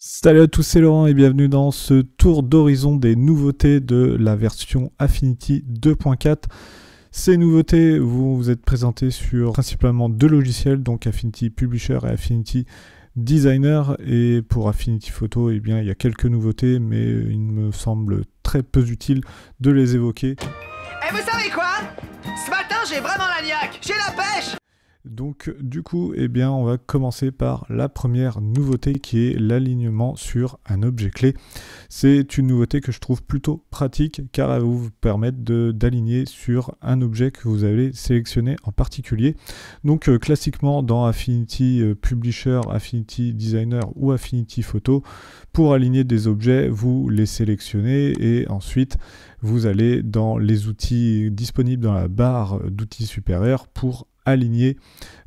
Salut à tous, c'est Laurent et bienvenue dans ce tour d'horizon des nouveautés de la version Affinity 2.4. Ces nouveautés vous êtes présentées sur principalement deux logiciels, donc Affinity Publisher et Affinity Designer. Et pour Affinity Photo, eh bien, il y a quelques nouveautés, mais il me semble très peu utile de les évoquer. Et vous savez quoi? Ce matin, j'ai vraiment la niaque, j'ai la pêche! Donc du coup, eh bien, on va commencer par la première nouveauté qui est l'alignement sur un objet clé. C'est une nouveauté que je trouve plutôt pratique car elle va vous permettre d'aligner sur un objet que vous avez sélectionné en particulier. Donc classiquement dans Affinity Publisher, Affinity Designer ou Affinity Photo, pour aligner des objets, vous les sélectionnez et ensuite vous allez dans les outils disponibles dans la barre d'outils supérieure pour aligner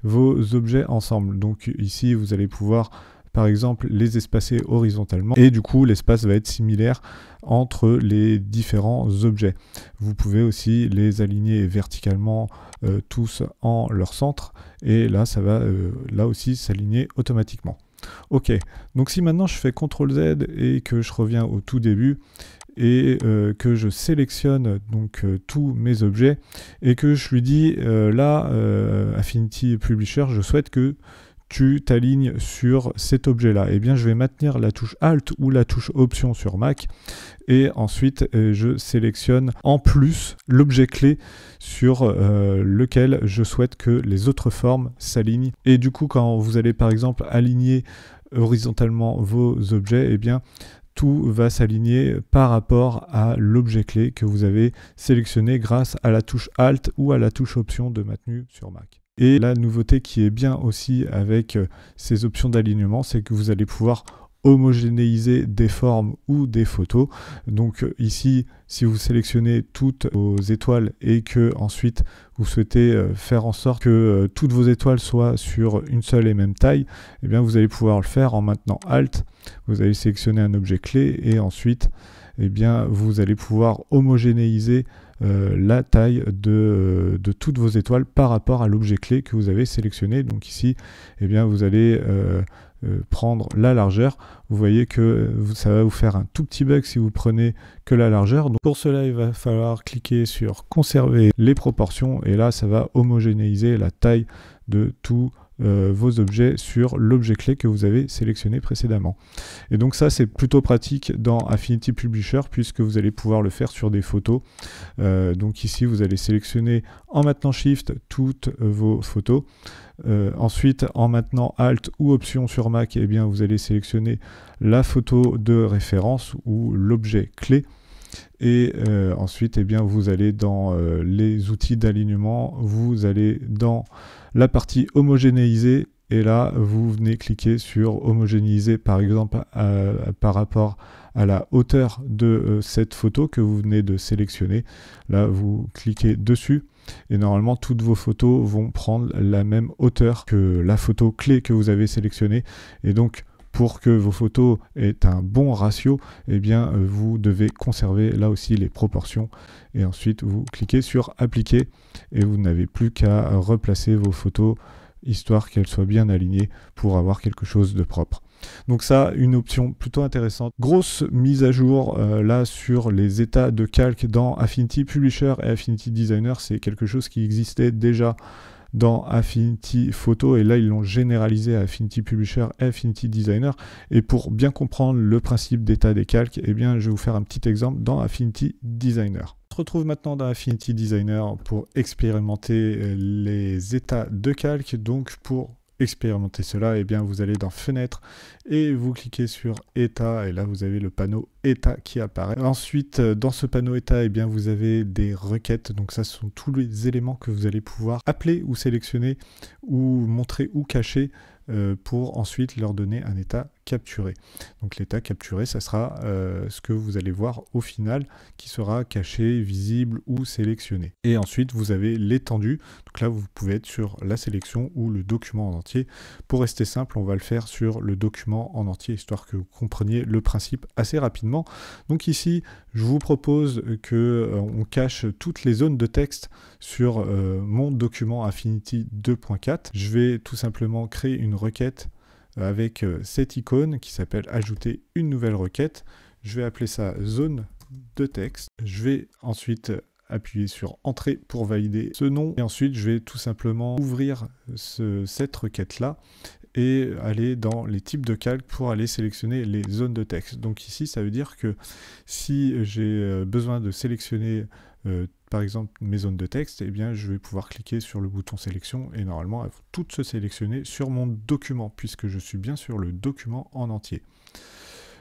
vos objets ensemble. Donc ici vous allez pouvoir par exemple les espacer horizontalement et du coup l'espace va être similaire entre les différents objets. Vous pouvez aussi les aligner verticalement tous en leur centre et là ça va là aussi s'aligner automatiquement. Ok, donc si maintenant je fais CTRL Z et que je reviens au tout début et que je sélectionne donc tous mes objets et que je lui dis là Affinity Publisher, je souhaite que tu t'alignes sur cet objet là, et bien je vais maintenir la touche Alt ou la touche Option sur Mac et ensuite je sélectionne en plus l'objet clé sur lequel je souhaite que les autres formes s'alignent. Et du coup quand vous allez par exemple aligner horizontalement vos objets, et bien tout va s'aligner par rapport à l'objet clé que vous avez sélectionné grâce à la touche Alt ou à la touche Option de maintenu sur Mac. Et la nouveauté qui est bien aussi avec ces options d'alignement, c'est que vous allez pouvoir homogénéiser des formes ou des photos. Donc ici, si vous sélectionnez toutes vos étoiles et que ensuite vous souhaitez faire en sorte que toutes vos étoiles soient sur une seule et même taille, eh bien vous allez pouvoir le faire en maintenant Alt. Vous allez sélectionner un objet clé et ensuite eh bien, vous allez pouvoir homogénéiser la taille de toutes vos étoiles par rapport à l'objet clé que vous avez sélectionné. Donc ici, eh bien, vous allez prendre la largeur. Vous voyez que ça va vous faire un tout petit bug si vous prenez que la largeur. Donc pour cela, il va falloir cliquer sur conserver les proportions et là, ça va homogénéiser la taille de tout vos objets sur l'objet clé que vous avez sélectionné précédemment. Et donc ça c'est plutôt pratique dans Affinity Publisher puisque vous allez pouvoir le faire sur des photos. Donc ici vous allez sélectionner en maintenant Shift toutes vos photos. Ensuite en maintenant Alt ou Option sur Mac, eh bien, vous allez sélectionner la photo de référence ou l'objet clé. Et ensuite, eh bien, vous allez dans les outils d'alignement, vous allez dans la partie homogénéiser et là, vous venez cliquer sur homogénéiser par exemple par rapport à la hauteur de cette photo que vous venez de sélectionner. Là, vous cliquez dessus et normalement, toutes vos photos vont prendre la même hauteur que la photo clé que vous avez sélectionnée. Et donc, pour que vos photos aient un bon ratio, eh bien, vous devez conserver là aussi les proportions. Et ensuite, vous cliquez sur Appliquer et vous n'avez plus qu'à replacer vos photos histoire qu'elles soient bien alignées pour avoir quelque chose de propre. Donc ça, une option plutôt intéressante. Grosse mise à jour là sur les états de calque dans Affinity Publisher et Affinity Designer. C'est quelque chose qui existait déjà dans Affinity Photo et là ils l'ont généralisé à Affinity Publisher et Affinity Designer. Et pour bien comprendre le principe d'état des calques, eh bien, je vais vous faire un petit exemple dans Affinity Designer. On se retrouve maintenant dans Affinity Designer pour expérimenter les états de calque. Donc pour expérimenter cela, eh bien, vous allez dans Fenêtre et vous cliquez sur État et là vous avez le panneau État qui apparaît. Ensuite, dans ce panneau État, eh bien, vous avez des requêtes. Donc ça, ce sont tous les éléments que vous allez pouvoir appeler ou sélectionner ou montrer ou cacher pour ensuite leur donner un état capturé. Donc l'état capturé, ça sera ce que vous allez voir au final qui sera caché, visible ou sélectionné. Et ensuite, vous avez l'étendue. Donc là, vous pouvez être sur la sélection ou le document en entier. Pour rester simple, on va le faire sur le document en entier, histoire que vous compreniez le principe assez rapidement. Donc ici, je vous propose qu'on cache toutes les zones de texte sur mon document Affinity 2.4. Je vais tout simplement créer une requête avec cette icône qui s'appelle ajouter une nouvelle requête. Je vais appeler ça zone de texte. Je vais ensuite appuyer sur entrée pour valider ce nom et ensuite je vais tout simplement ouvrir cette requête là et aller dans les types de calques pour aller sélectionner les zones de texte. Donc ici ça veut dire que si j'ai besoin de sélectionner par exemple mes zones de texte, eh bien je vais pouvoir cliquer sur le bouton sélection et normalement elles vont toutes se sélectionner sur mon document puisque je suis bien sur le document en entier.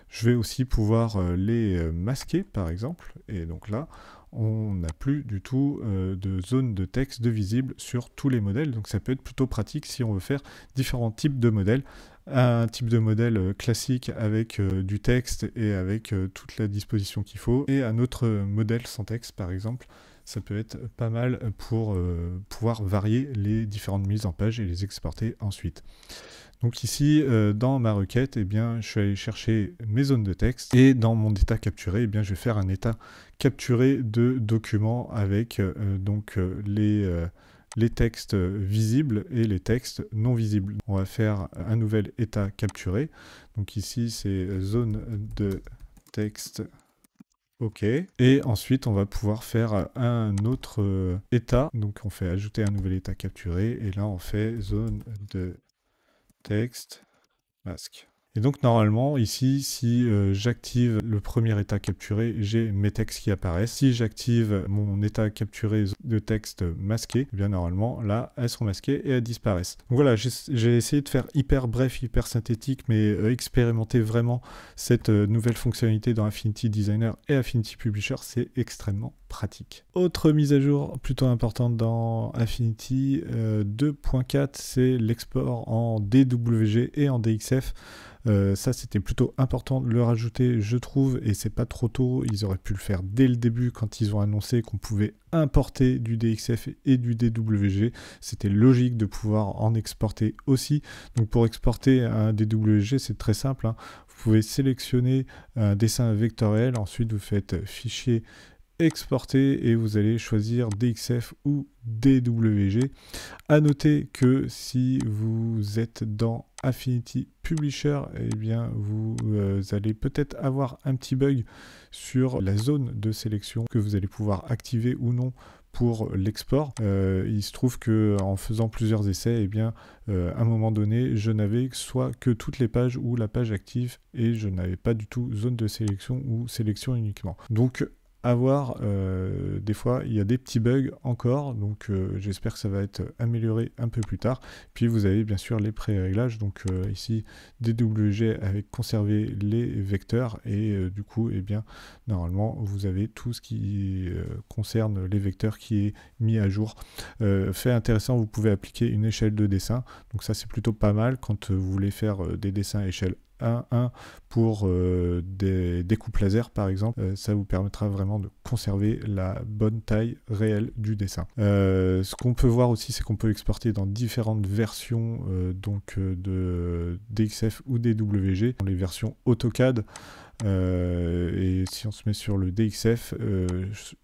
Je vais aussi pouvoir les masquer par exemple, et donc là on n'a plus du tout de zone de texte de visible sur tous les modèles, donc ça peut être plutôt pratique si on veut faire différents types de modèles. Un type de modèle classique avec du texte et avec toute la disposition qu'il faut, et un autre modèle sans texte par exemple. Ça peut être pas mal pour pouvoir varier les différentes mises en page et les exporter ensuite. Donc ici, dans ma requête, eh bien, je suis allé chercher mes zones de texte et dans mon état capturé, eh bien, je vais faire un état capturé de documents avec les textes visibles et les textes non visibles. On va faire un nouvel état capturé. Donc ici, c'est zone de texte. OK. Et ensuite, on va pouvoir faire un autre état. Donc on fait ajouter un nouvel état capturé et là, on fait zone de texte, masque. Et donc normalement ici, si j'active le premier état capturé, j'ai mes textes qui apparaissent. Si j'active mon état capturé de texte masqué, eh bien normalement là, elles sont masquées et elles disparaissent. Donc voilà, j'ai essayé de faire hyper bref, hyper synthétique, mais expérimenter vraiment cette nouvelle fonctionnalité dans Affinity Designer et Affinity Publisher, c'est extrêmement pratique. Autre mise à jour plutôt importante dans Affinity 2.4, c'est l'export en DWG et en DXF. Ça c'était plutôt important de le rajouter je trouve, et c'est pas trop tôt, ils auraient pu le faire dès le début quand ils ont annoncé qu'on pouvait importer du DXF et du DWG. C'était logique de pouvoir en exporter aussi. Donc pour exporter un DWG c'est très simple, hein. Vous pouvez sélectionner un dessin vectoriel, ensuite vous faites fichier exporter et vous allez choisir DXF ou DWG. À noter que si vous êtes dans Affinity Publisher, eh bien vous allez peut-être avoir un petit bug sur la zone de sélection que vous allez pouvoir activer ou non pour l'export. Il se trouve que en faisant plusieurs essais, eh bien, à un moment donné, je n'avais soit que toutes les pages ou la page active et je n'avais pas du tout zone de sélection ou sélection uniquement. Donc à voir, des fois il y a des petits bugs encore, donc j'espère que ça va être amélioré un peu plus tard. Puis vous avez bien sûr les pré-réglages, donc ici DWG avec conserver les vecteurs et du coup eh bien normalement vous avez tout ce qui concerne les vecteurs qui est mis à jour. Fait intéressant, vous pouvez appliquer une échelle de dessin, donc ça c'est plutôt pas mal quand vous voulez faire des dessins à échelle 1 pour des découpes laser par exemple, ça vous permettra vraiment de conserver la bonne taille réelle du dessin. Ce qu'on peut voir aussi, c'est qu'on peut exporter dans différentes versions de DXF ou DWG, dans les versions AutoCAD. Et si on se met sur le DXF,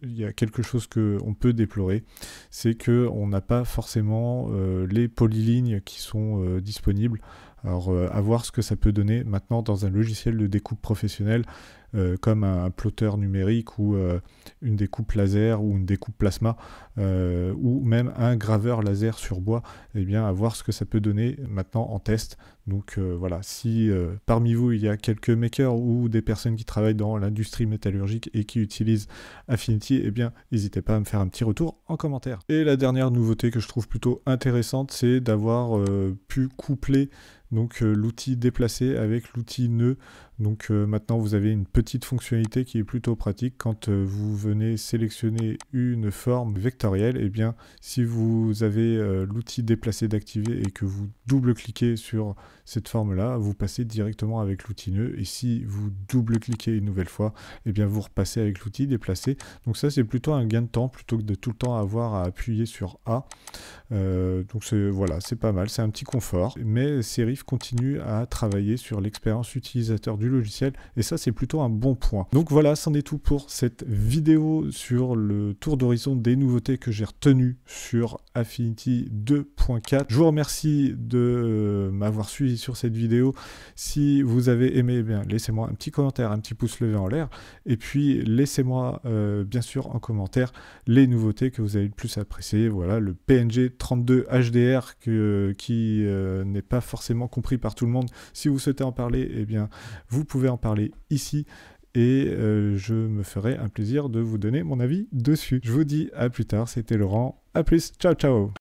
il y a quelque chose qu'on peut déplorer, c'est qu'on n'a pas forcément les polylignes qui sont disponibles. Alors à voir ce que ça peut donner maintenant dans un logiciel de découpe professionnel comme un plotter numérique ou une découpe laser ou une découpe plasma ou même un graveur laser sur bois, et bien à voir ce que ça peut donner maintenant en test. Donc voilà, si parmi vous il y a quelques makers ou des personnes qui travaillent dans l'industrie métallurgique et qui utilisent Affinity, et bien n'hésitez pas à me faire un petit retour en commentaire. Et la dernière nouveauté que je trouve plutôt intéressante, c'est d'avoir pu coupler donc l'outil déplacé avec l'outil nœud. Donc maintenant vous avez une petite fonctionnalité qui est plutôt pratique quand vous venez sélectionner une forme vectorielle. Et bien si vous avez l'outil déplacé d'activer et que vous double-cliquez sur cette forme là, vous passez directement avec l'outil nœud, et si vous double-cliquez une nouvelle fois, et bien vous repassez avec l'outil déplacé. Donc ça c'est plutôt un gain de temps plutôt que de tout le temps avoir à appuyer sur A. Donc voilà, c'est pas mal, c'est un petit confort, mais Serif continue à travailler sur l'expérience utilisateur du logiciel, et ça c'est plutôt un bon point. Donc voilà, c'en est tout pour cette vidéo sur le tour d'horizon des nouveautés que j'ai retenues sur Affinity 2.4. Je vous remercie de m'avoir suivi sur cette vidéo. Si vous avez aimé, eh bien, laissez-moi un petit commentaire, un petit pouce levé en l'air. Et puis, laissez-moi, bien sûr, en commentaire les nouveautés que vous avez le plus appréciées. Voilà, le PNG 32 HDR qui n'est pas forcément compris par tout le monde. Si vous souhaitez en parler, eh bien, vous pouvez en parler ici. Et je me ferai un plaisir de vous donner mon avis dessus. Je vous dis à plus tard, c'était Laurent. À plus, ciao ciao.